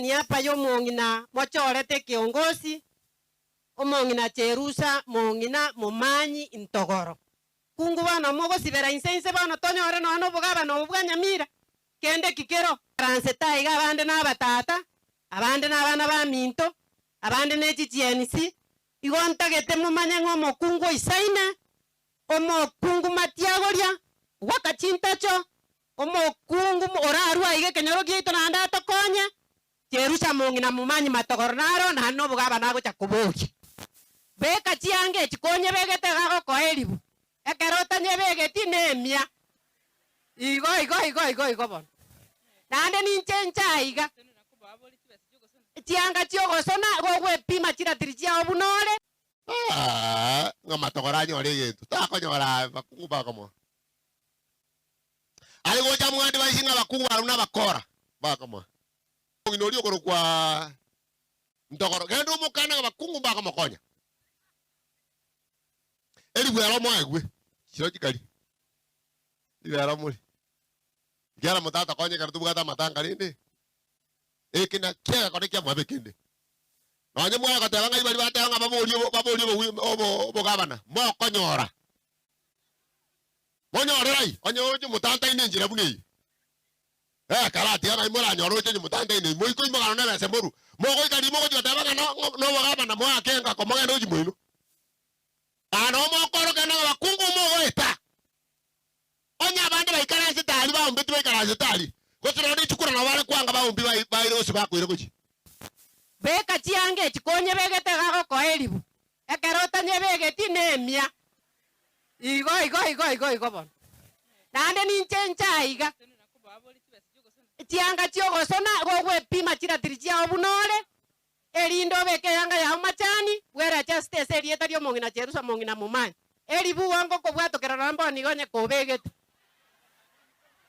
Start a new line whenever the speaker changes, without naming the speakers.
Ni hapa yo mongina mochorete kiongozi omongina cherusa mongina mumanyi intogoro kungu bana mogo sibera insense bana tonyore no bugaba no bwanyamira kende kikero transeta iga abande n'abatata abande n'abana ba minto abande n'echichienisi igontagete mumanye ng'omokungu isaine omokungu matiagoria gwakachintacho omokungu orarwa ige kenyoro gito nanda atokonye cherusa mongina mumanyi matogoro naro na no bugaba nago chakubuki beka chiange chikonye begete gago koeribu ekerota nyebegeti nemia igo bon nande ninchencha iga chianga chiogosona gogwe pima chira tirichia obunore
ngama togora nyore yetu takonyora bakungu bakomo ali gocha mwandi baishinga bakungu aruna bakora bakomo nginori okoro kwa ntogoro gendo mukana bakungu bakomo konya eli bwero mwagwe chiro chikali ibera muri gyara mutata konye kartu bugata matanga rinde ekina kya konekia mwabe kende nonye mwa katanga ibali batanga baboli obo gabana mo konyora monyorai onyo mutanta ine njira bunei karati ana imora nyoro chenye mutanta ine mo iko imagano na semboru mo ko ikali mo ko jotaba no gabana mo akenga ko mo ndo jimoino ano mo koro kana bakungu mo eta onya bande baikara sitali ba umbitu baikara sitali ko tsoro chukura na wale kwanga ba umbi baire osiba kwire kuchi
beka chiange chikonye begete gago koeribu ekerota nyebegeti nemia igo bon nande ninchencha iga chianga chiogosona gogwe pima chira tirichia obunore elindo beke yanga ya machani wera just eserieta dio mongina cherusa mongina mumanyi elibu wango kobwato kerana mboni gonye kobegete